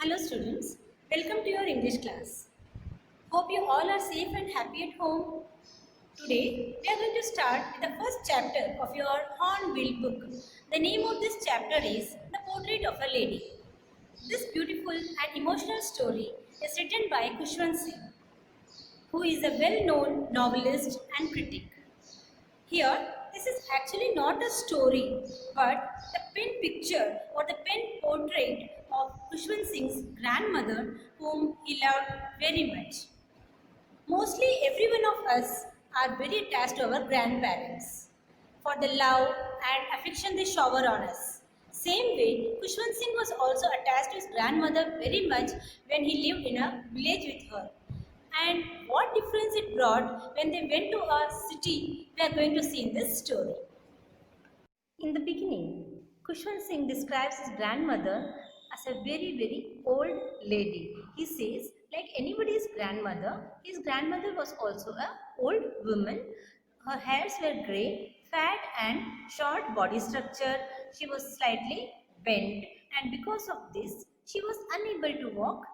Hello students, welcome to your English class. Hope you all are safe and happy at home. Today we are going to start with the first chapter of your Hornbill book. The name of this chapter is The Portrait of a Lady. This beautiful and emotional story is written by Khushwant Singh, who is a well-known novelist and critic. Here, this is actually not a story, but the pen picture or the pen portrait of Khushwant Singh's grandmother, whom he loved very much. Mostly every one of us are very attached to our grandparents for the love and affection they shower on us. Same way, Khushwant Singh was also attached to his grandmother very much when he lived in a village with her. And what difference it brought when they went to a city, we are going to see in this story. In the beginning, Khushwant Singh describes his grandmother as a very old lady. He says, like anybody's grandmother, his grandmother was also a old woman. Her hairs were grey, fat and short body structure. She was slightly bent, and because of this, she was unable to walk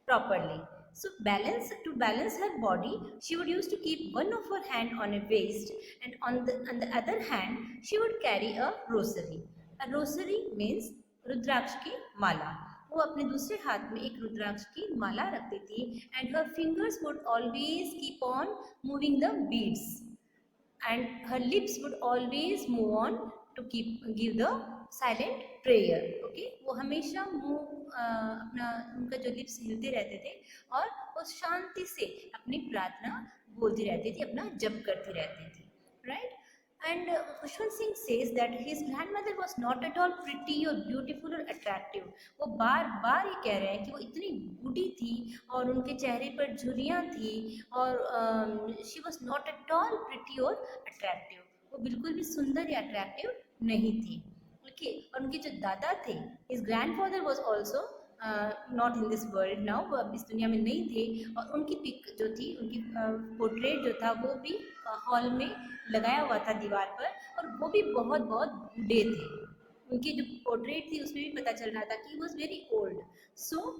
properly. So to balance her body, she would used to keep one of her hand on a waist, and on the other hand she would carry a rosary. A rosary means रुद्राक्ष की माला. वो अपने दूसरे हाथ में एक रुद्राक्ष की माला रखती थी, and her fingers would always keep on moving the beads, and her lips would always move on to give the silent prayer. Okay, वो हमेशा मुंह अपना उनका जो लिप्स हिलते रहते थे और वो शांति से अपनी प्रार्थना बोलती रहती थी, अपना जप करती रहती थी. Right. And Khushwant Singh says that his grandmother was not at all pretty और ब्यूटीफुल और अट्रैक्टिव. वो बार बार ये कह रहे हैं कि वो इतनी बूढ़ी थी और उनके चेहरे पर झुर्रियाँ थी और she was not at all pretty और अट्रैक्टिव. वो बिल्कुल भी सुंदर या अट्रैक्टिव नहीं थी. Okay, और उनके जो दादा थे, his grandfather was also not in this world now, वो अब इस दुनिया में नहीं थे, और उनकी पिक जो थी, उनकी पोर्ट्रेट जो था वो भी हॉल में लगाया हुआ था दीवार पर, और वो भी बहुत बूढ़े थे. उनकी जो पोर्ट्रेट थी उसमें भी पता चल रहा था कि he was very old. So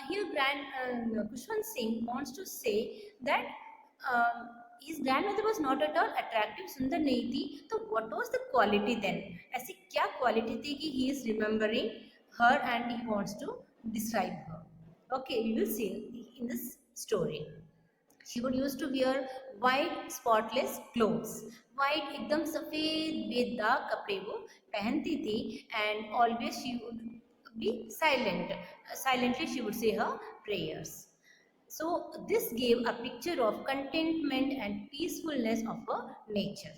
here Khushwant Singh wants to say that his grandmother was not at all attractive, सुंदर नहीं थी. तो what was the quality then? ऐसी क्या quality थी कि he is remembering her and he wants to describe her. Okay, we will see in this story. She would used to wear white spotless clothes. White एकदम सफ़ेद बेदाग कपड़े वो पहनती थी, and always she would be silent. Silently she would say her prayers. So this gave a picture of contentment and peacefulness of her nature.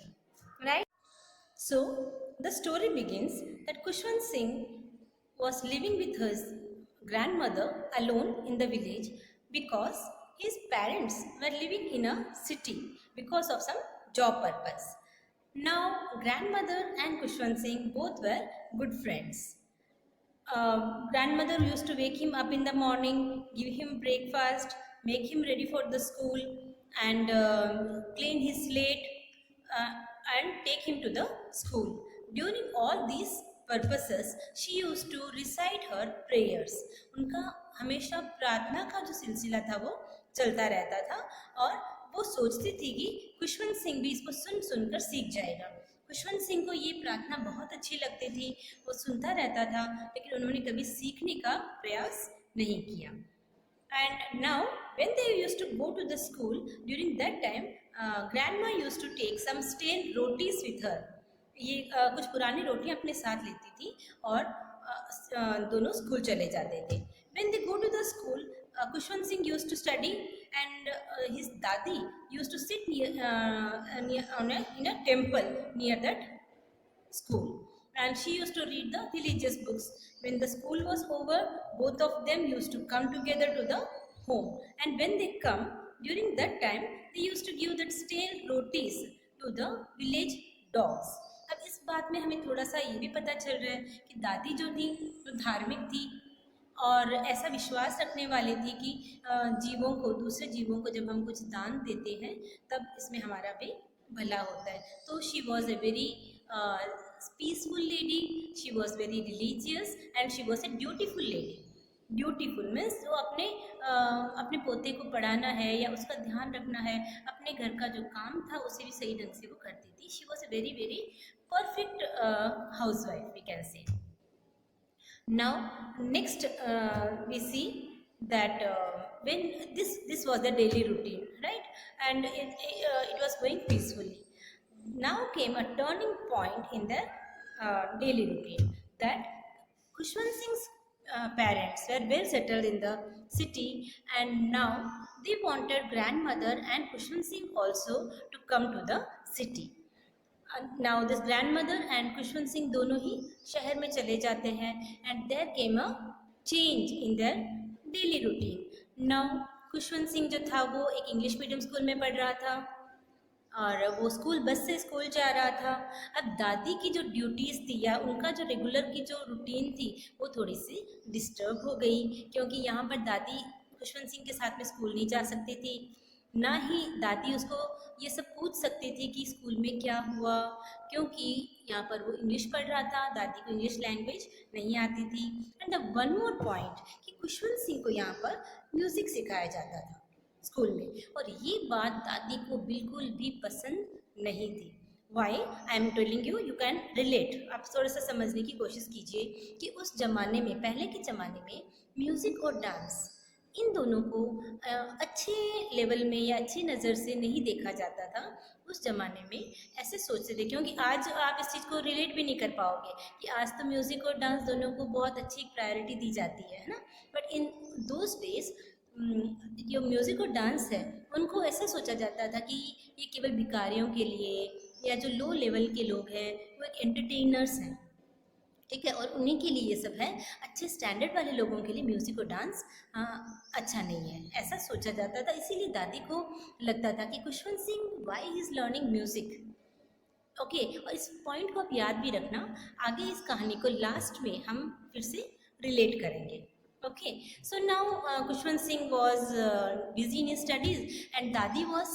Right? So the story begins that Khushwant Singh was living with his grandmother alone in the village because his parents were living in a city because of some job purpose. Now grandmother and Khushwant Singh both were good friends. Grandmother used to wake him up in the morning, give him breakfast, make him ready for the school, and clean his slate and take him to the school. During all these purposes, she used to recite her prayers. उनका हमेशा प्रार्थना का जो सिलसिला था वो चलता रहता था, और वो सोचती थी कि खुशवंत सिंह भी इसको सुन सुनकर सीख जाएगा. खुशवंत सिंह को ये प्रार्थना बहुत अच्छी लगती थी, वो सुनता रहता था, लेकिन उन्होंने कभी सीखने का प्रयास नहीं किया. And now when they used to go to the school, during that time grandma used to take some stale rotis with her. ये कुछ पुरानी रोटियां अपने साथ लेती थी और दोनों स्कूल चले जाते थे. When they go to the school, Khushwant Singh used to study, and his dadi used to sit in a temple near that school, and she used to read the religious books. When the school was over, both of them used to come together to the home, and when they come, during that time they used to give that stale rotis to the village dogs. अब इस बात में हमें थोड़ा सा ये भी पता चल रहा है कि दादी जो थी वो धार्मिक थी और ऐसा विश्वास रखने वाली थी कि जीवों को, दूसरे जीवों को जब हम कुछ दान देते हैं तब इसमें हमारा भी भला होता है. तो she was a very peaceful lady, she was very religious, and she was a dutiful lady. Dutiful means वो अपने पोते को पढ़ाना है या उसका ध्यान रखना है, अपने घर का जो काम था उसे भी सही ढंग से वो करती थी. She was a very very perfect housewife, we can say. Now, next we see that when this was the daily routine, right? And it was going peacefully. Now came a turning point in the daily routine, that Khushwant Singh's parents were well settled in the city, and now they wanted grandmother and Khushwant Singh also to come to the city. Now this grandmother and Khushwant Singh दोनों ही शहर में चले जाते हैं, and there came a change in their daily routine. Now Khushwant Singh जो था वो एक इंग्लिश मीडियम स्कूल में पढ़ रहा था और वो स्कूल बस से स्कूल जा रहा था. अब दादी की जो ड्यूटीज़ थी या उनका जो रेगुलर की जो रूटीन थी वो थोड़ी सी डिस्टर्ब हो गई, क्योंकि यहाँ पर दादी खुशवंत सिंह के साथ में स्कूल नहीं जा सकती थी, ना ही दादी उसको ये सब पूछ सकती थी कि स्कूल में क्या हुआ, क्योंकि यहाँ पर वो इंग्लिश पढ़ रहा था, दादी को इंग्लिश लैंग्वेज नहीं आती थी. And the one more point कि खुशवंत सिंह को यहाँ पर म्यूज़िक सिखाया जाता था स्कूल में, और ये बात दादी को बिल्कुल भी पसंद नहीं थी. Why I am telling you, you can relate. आप थोड़ा सा समझने की कोशिश कीजिए कि उस ज़माने में, पहले के ज़माने में म्यूज़िक और डांस इन दोनों को अच्छे लेवल में या अच्छी नज़र से नहीं देखा जाता था. उस ज़माने में ऐसे सोचते थे, क्योंकि आज आप इस चीज़ को रिलेट भी नहीं कर पाओगे कि आज तो म्यूज़िक और डांस दोनों को बहुत अच्छी प्रायोरिटी दी जाती है ना. बट इन दोज डेज जो म्यूज़िक और डांस है उनको ऐसा सोचा जाता था कि ये केवल भिखारियों के लिए या जो लो लेवल के लोग हैं वो एक एंटरटेनर्स हैं, ठीक है, और उन्हीं के लिए ये सब है. अच्छे स्टैंडर्ड वाले लोगों के लिए म्यूज़िक और डांस अच्छा नहीं है, ऐसा सोचा जाता था. इसीलिए दादी को लगता था कि Khushwant Singh why he is learning music. Okay, और इस पॉइंट को आप याद भी रखना, आगे इस कहानी को लास्ट में हम फिर से रिलेट करेंगे. Okay, so now Khushwant Singh was busy in his studies and Dadi was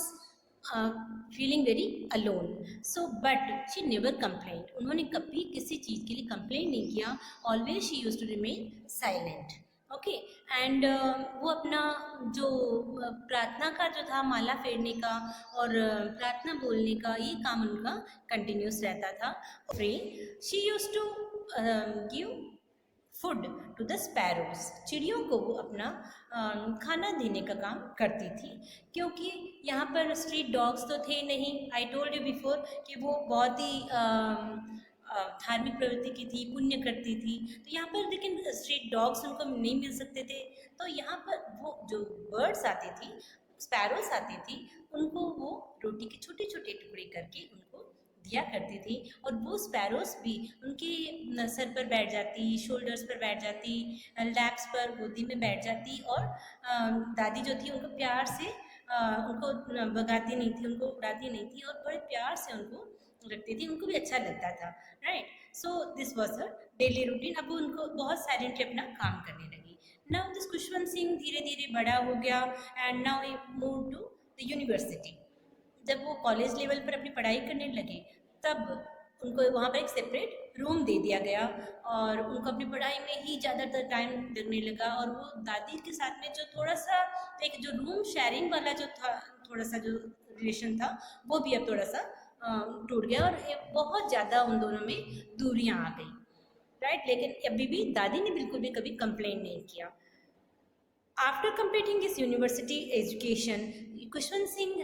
feeling very alone. So, but she never complained. उन्होंने कभी किसी चीज़ के लिए कंप्लेन नहीं किया. Always she used to remain silent. Okay, and वो अपना जो प्रार्थना का जो था, माला फेरने का और प्रार्थना बोलने का, ये काम उनका कंटिन्यूस रहता था. She used to give food to the sparrows. चिड़ियों को वो अपना खाना देने का काम करती थी, क्योंकि यहाँ पर स्ट्रीट डॉग्स तो थे नहीं. आई टोल्ड यू बिफोर कि वो बहुत ही धार्मिक प्रवृत्ति की थी, पुण्य करती थी, तो यहाँ पर लेकिन स्ट्रीट डॉग्स उनको नहीं मिल सकते थे. तो यहाँ पर वो जो बर्ड्स आती थी, स्पैरोज आती थी, उनको वो रोटी के छोटे छोटे टुकड़े करके उनको दिया करती थी. और वो स्पैरोस भी उनके सर पर बैठ जाती, शोल्डर्स पर बैठ जाती, लैप्स पर, गोदी में बैठ जाती, और दादी जो थी उनको प्यार से उनको भगाती नहीं थी, उनको उड़ाती नहीं थी, और बड़े प्यार से उनको रखती थी. उनको भी अच्छा लगता था, right. So this was a daily routine. अब उनको बहुत साइलेंटली अपना काम करने लगी. नाउ दिस खुशवंत सिंह धीरे धीरे बड़ा हो गया and now he move to the university. जब वो कॉलेज लेवल पर अपनी पढ़ाई करने लगे तब उनको वहाँ पर एक सेपरेट रूम दे दिया गया और उनको अपनी पढ़ाई में ही ज़्यादातर टाइम लगने लगा. और वो दादी के साथ में जो थोड़ा सा एक जो रूम शेयरिंग वाला जो था, थोड़ा सा जो रिलेशन था, वो भी अब थोड़ा सा टूट गया और बहुत ज़्यादा उन दोनों में दूरियाँ आ गई, राइट. लेकिन अभी भी दादी ने बिल्कुल भी कभी कंप्लेन नहीं किया. After completing his university education, Khushwant Singh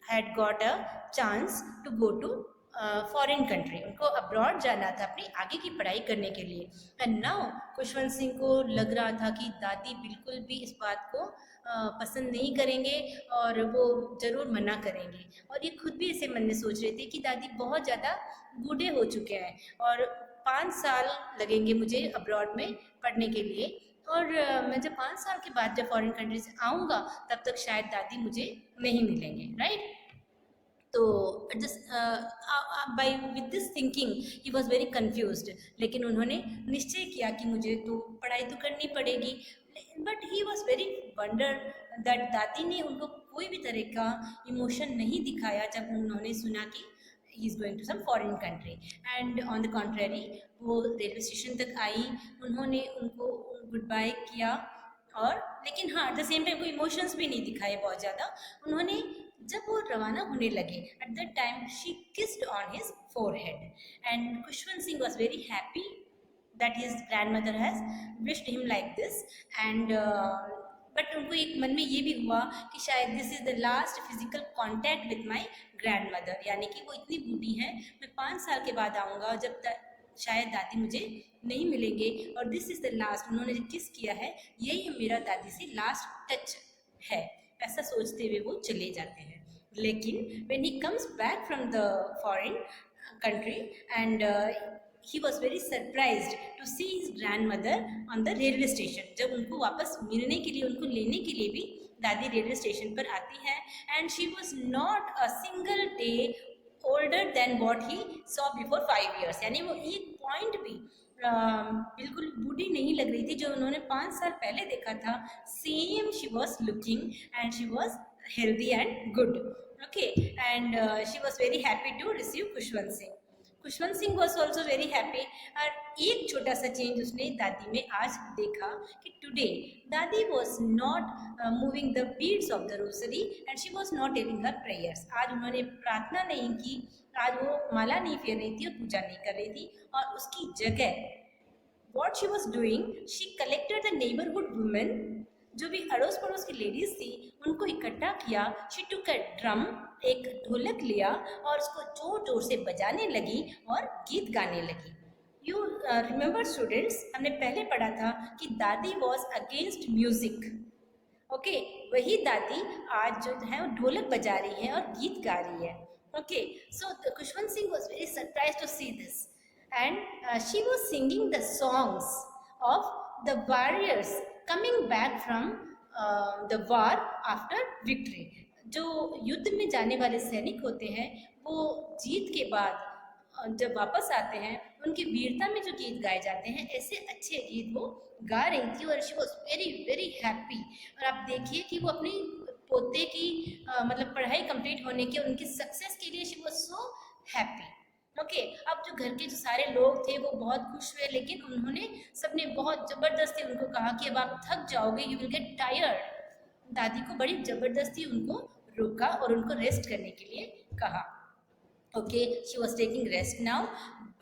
had got a chance to go to foreign country. उनको अब्रॉड जाना था अपनी आगे की पढ़ाई करने के लिए. एंड नाउ खुशवंत सिंह को लग रहा था कि दादी बिल्कुल भी इस बात को पसंद नहीं करेंगे और वो ज़रूर मना करेंगे. और ये खुद भी ऐसे मन में सोच रहे थे कि दादी बहुत ज़्यादा बूढ़े हो चुके हैं और 5 साल लगेंगे मुझे अब्रॉड में पढ़ने के लिए, और मैं जब 5 साल के बाद जब फॉरेन कंट्री से आऊँगा तब तक शायद दादी मुझे नहीं मिलेंगे, राइट. तो by with this thinking he was very confused. लेकिन उन्होंने निश्चय किया कि मुझे तो पढ़ाई तो करनी पड़ेगी. But he was very wonder that दादी ने उनको कोई भी तरह का इमोशन नहीं दिखाया जब उन्होंने सुना कि he is going to some foreign country. And on the contrary वो रेलवे स्टेशन तक आई, उन्होंने उनको गुड बाय किया और लेकिन हाँ, एट द सेम टाइम वो इमोशंस भी नहीं दिखाए बहुत ज़्यादा। उन्होंने जब वो रवाना होने लगे, at that time she kissed on his forehead and Khushwant Singh was very happy that his grandmother has wished him like this and but उनको एक मन में ये भी हुआ कि शायद this is the last physical contact with my grand mother, यानी कि वो इतनी बूढ़ी हैं, मैं 5 साल के बाद आऊँगा जब तक शायद दादी मुझे नहीं मिलेंगे, और दिस इज़ द लास्ट, उन्होंने जो किस किया है यही मेरा दादी से लास्ट टच है, ऐसा सोचते हुए वो चले जाते हैं। लेकिन when he comes back from the foreign country and he was very surprised to see his grandmother on the railway station। जब उनको वापस मिलने के लिए, उनको लेने के लिए भी दादी रेलवे स्टेशन पर आती है, and she was not a single day older than what he saw before 5 years, यानी वो एक पॉइंट भी बिल्कुल बूढ़ी नहीं लग रही थी, जो उन्होंने 5 साल पहले देखा था, same she was looking and she was healthy and good, okay, and she was very happy to receive Khushwant Singh. Khushwant Singh was also very happy. और एक छोटा सा चेंज उसने दादी में आज देखा कि टुडे दादी was not moving the beads of the Rossari and she was not taking her prayers. आज उन्होंने प्रार्थना नहीं की, आज वो माला नहीं फेर रही थी और पूजा नहीं कर रही थी, और उसकी जगह what she was doing, she collected the neighborhood women, जो भी अड़ोस पड़ोस की लेडीज थी उनको इकट्ठा किया। शी टुक अ ड्रम, एक ढोलक लिया और उसको जोर जोर से बजाने लगी और गीत गाने लगी। यू रिमेंबर स्टूडेंट्स, हमने पहले पढ़ा था कि दादी वॉज अगेंस्ट म्यूजिक, ओके, वही दादी आज जो है वो ढोलक बजा रही है और गीत गा रही है, okay. So Khushwant Singh was very surprise to see this and she was singing the songs of the warriors coming back from the war after victory। जो युद्ध में जाने वाले सैनिक होते हैं वो जीत के बाद जब वापस आते हैं उनकी वीरता में जो गीत गाए जाते हैं, ऐसे अच्छे गीत वो गा रही थी और she was very very happy. और आप देखिए कि वो अपनी पोते की मतलब पढ़ाई कंप्लीट होने के, उनकी सक्सेस के लिए she was so happy, okay. अब जो घर के जो सारे लोग थे वो बहुत खुश हुए, लेकिन उन्होंने सबने बहुत ज़बरदस्ती उनको कहा कि अब आप थक जाओगे, यू विल गेट टायर्ड। दादी को बड़ी ज़बरदस्ती उनको रोका और उनको रेस्ट करने के लिए कहा, okay. She was taking rest now,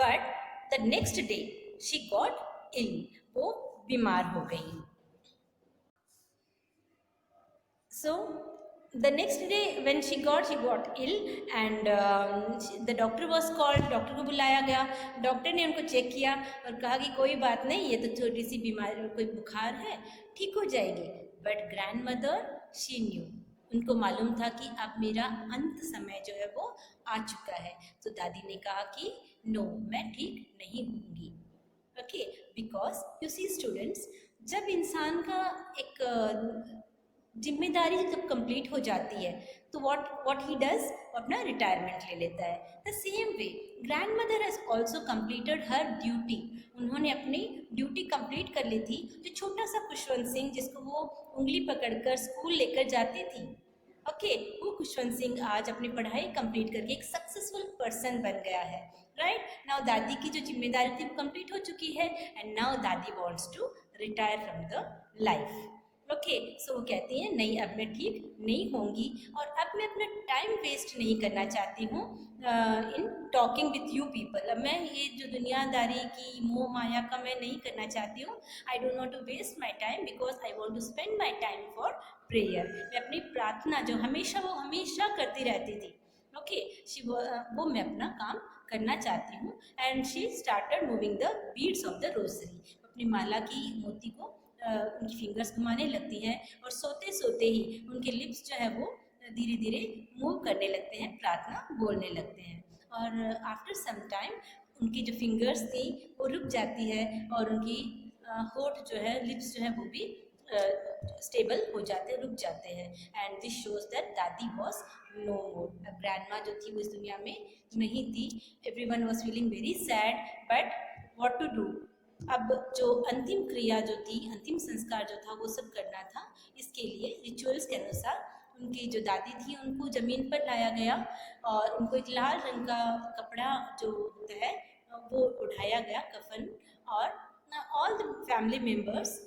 but the next day she got ill, वो बीमार हो गई। So the next day when she got ill and the doctor was called, doctor को बुलाया गया। डॉक्टर ने उनको चेक किया और कहा कि कोई बात नहीं, ये तो छोटी सी बीमारी, कोई बुखार है, ठीक हो जाएगी। But grand mother she knew, उनको मालूम था कि अब मेरा अंत समय जो है वो आ चुका है। तो दादी ने कहा कि नो, मैं ठीक नहीं होंगी, okay. Because you see students, जब इंसान का एक जिम्मेदारी जब कंप्लीट हो जाती है तो व्हाट ही डज, अपना रिटायरमेंट ले लेता है। The same way grand mother has also completed her duty, उन्होंने अपनी ड्यूटी कंप्लीट कर ली थी। जो छोटा सा खुशवंत सिंह जिसको वो उंगली पकड़कर स्कूल लेकर जाती थी, ओके, वो खुशवंत सिंह आज अपनी पढ़ाई कंप्लीट करके एक सक्सेसफुल पर्सन बन गया है, राइट। नाउ दादी की जो जिम्मेदारी थी वो कंप्लीट हो चुकी है and now dadi wants to retire from the life, okay. So वो कहती हैं नहीं, अब मैं ठीक नहीं होंगी और अब मैं अपना टाइम वेस्ट नहीं करना चाहती हूँ in talking with you people. अब मैं ये जो दुनियादारी की मोह माया का मैं नहीं करना चाहती हूँ। I don't want to waste my time because I want to spend my time for prayer. मैं अपनी प्रार्थना जो वो हमेशा करती रहती थी, ओके, वो मैं अपना काम करना चाहती हूँ। And she started moving the beads of the Rossari, अपनी माला की मोती को उनकी फिंगर्स घुमाने लगती हैं और सोते सोते ही उनके लिप्स जो है वो धीरे धीरे मूव करने लगते हैं, प्रार्थना बोलने लगते हैं। और आफ्टर सम टाइम उनकी जो फिंगर्स थी वो रुक जाती है और उनकी होठ जो है, लिप्स जो है वो भी स्टेबल हो जाते हैं, रुक जाते हैं। एंड दिस शोज दैट दादी वॉज नो मोर। अब ग्रैंडमा जो थी वो इस दुनिया में नहीं थी। Everyone was feeling very sad, but what to do. अब जो अंतिम क्रिया जो थी, अंतिम संस्कार जो था वो सब करना था। इसके लिए रिचुअल्स के अनुसार उनकी जो दादी थी उनको ज़मीन पर लाया गया और उनको एक लाल रंग का कपड़ा जो होता है वो उठाया गया, कफन, और all the family members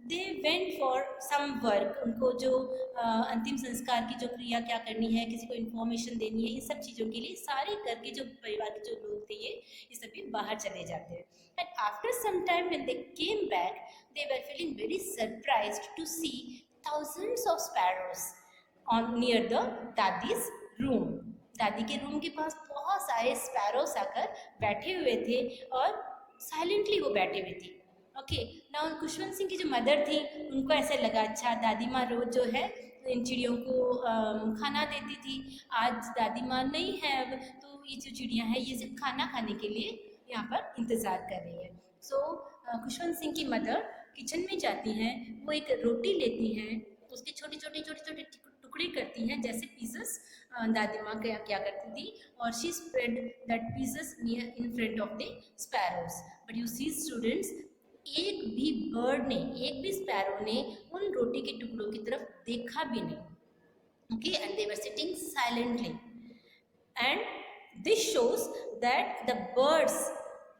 they went for some work, उनको जो अंतिम संस्कार की जो क्रिया क्या करनी है, किसी को इन्फॉर्मेशन देनी है, इन सब चीज़ों के लिए सारे करके जो परिवार के जो लोग थे ये सभी बाहर चले जाते हैं. And after some time when they came back they were feeling very surprised to see thousands of sparrows on near the dadi's room. दादी के रूम के पास बहुत सारे स्पैरोस आकर बैठे हुए थे और साइलेंटली वो बैठे हुए थे. ओके, नाउ खुशवंत सिंह की जो मदर थी उनको ऐसे लगा, अच्छा दादी माँ रोज जो है इन चिड़ियों को खाना देती थी, आज दादी माँ नहीं है अब, तो ये जो चिड़ियाँ हैं ये सिर्फ खाना खाने के लिए यहाँ पर इंतज़ार कर रही है. सो खुशवंत सिंह की मदर किचन में जाती हैं, वो एक रोटी लेती हैं, उसके छोटे छोटे टुकड़े करती हैं जैसे पीसेस दादी माँ क्या करती थी, और she spread that pieces near in front of the sparrows. But you see students, एक भी बर्ड ने, एक भी स्पैरो ने उन रोटी के टुकड़ों की तरफ देखा भी नहीं. Okay, and they were sitting silently. And this shows that the birds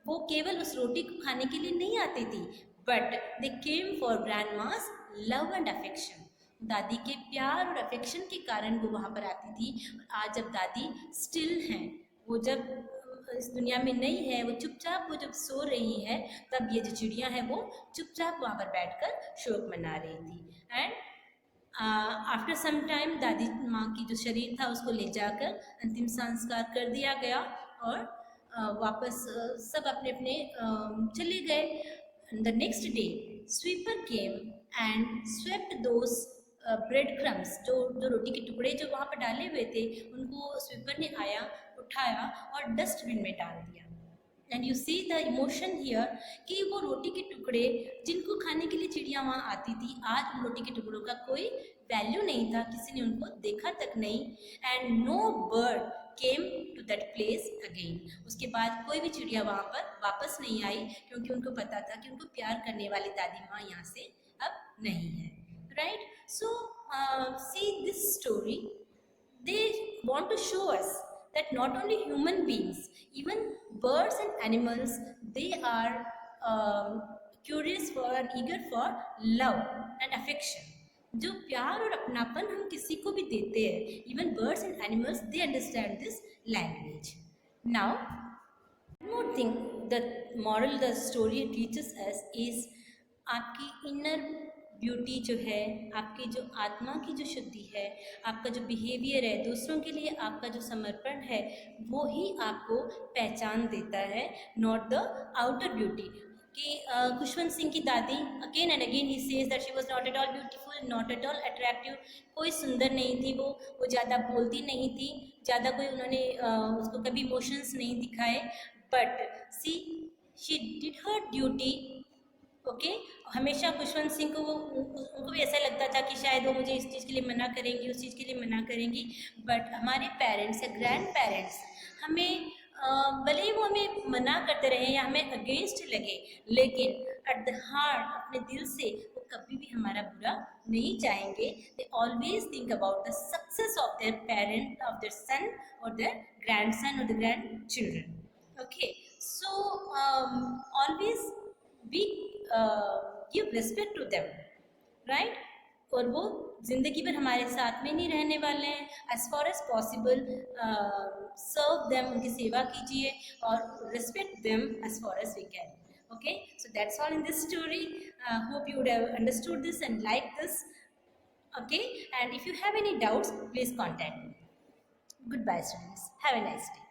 वो केवल उस रोटी को खाने के लिए नहीं आती थी, but they came for grandma's love and affection. दादी के प्यार और अफेक्शन के कारण वो वहाँ पर आती थी. और आज जब दादी स्टिल हैं, वो जब इस दुनिया में नहीं है, वो चुपचाप वो जब सो रही है, तब ये जो चिड़ियाँ हैं वो चुपचाप वहाँ पर बैठकर शोक मना रही थी. एंड आफ्टर सम टाइम दादी माँ की जो शरीर था उसको ले जाकर अंतिम संस्कार कर दिया गया और वापस सब अपने अपने चले गए. The next day sweeper came and swept those bread crumbs, जो रोटी के टुकड़े जो वहाँ पर डाले हुए थे उनको स्वीपर ने आया, उठाया और डस्टबिन में डाल दिया. And you see the emotion here कि वो रोटी के टुकड़े जिनको खाने के लिए चिड़िया वहाँ आती थी, आज उन रोटी के टुकड़ों का कोई वैल्यू नहीं था, किसी ने उनको देखा तक नहीं. And no bird came to that place again. उसके बाद कोई भी चिड़िया वहाँ पर वापस नहीं आई, क्योंकि उनको पता था कि उनको प्यार करने वाली दादी माँ यहाँ से अब नहीं है. Right? So, see this story, they want to show us that not only human beings, even birds and animals, they are curious for and eager for love and affection. जो प्यार और अपनापन हम किसी को भी देते हैं, even birds and animals, they understand this language. Now, one more thing, the moral the story teaches us is आपकी inner ब्यूटी जो है, आपकी जो आत्मा की जो शुद्धि है, आपका जो बिहेवियर है, दूसरों के लिए आपका जो समर्पण है, वो ही आपको पहचान देता है, नॉट द आउटर ब्यूटी. कि खुशवंत सिंह की दादी again and again he says that she was not at all beautiful, not at all attractive. कोई सुंदर नहीं थी वो ज़्यादा बोलती नहीं थी, ज़्यादा कोई उन्होंने उसको कभी इमोशंस नहीं दिखाए, but she did her duty. Okay, हमेशा खुशवंत सिंह को उनको भी ऐसा लगता था कि शायद वो मुझे इस चीज़ के लिए मना करेंगी, उस चीज़ के लिए मना करेंगी, बट हमारे पेरेंट्स या ग्रैंड पेरेंट्स हमें भले ही वो हमें मना करते रहे या हमें अगेंस्ट लगे, लेकिन एट द हार्ट, अपने दिल से वो कभी भी हमारा बुरा नहीं चाहेंगे. They always think about the success of their parent, of their son और देयर ग्रैंड सन और the grandchildren. Okay, so always we give respect to them, right? और वो ज़िंदगी भर हमारे साथ में नहीं रहने वाले हैं. as far as possible serve them, उनकी सेवा कीजिए और respect them as far as we can. Okay, so that's all in this story. Hope you would have understood this and liked this. Okay, and if you have any doubts, please contact me. Goodbye students, have a nice day.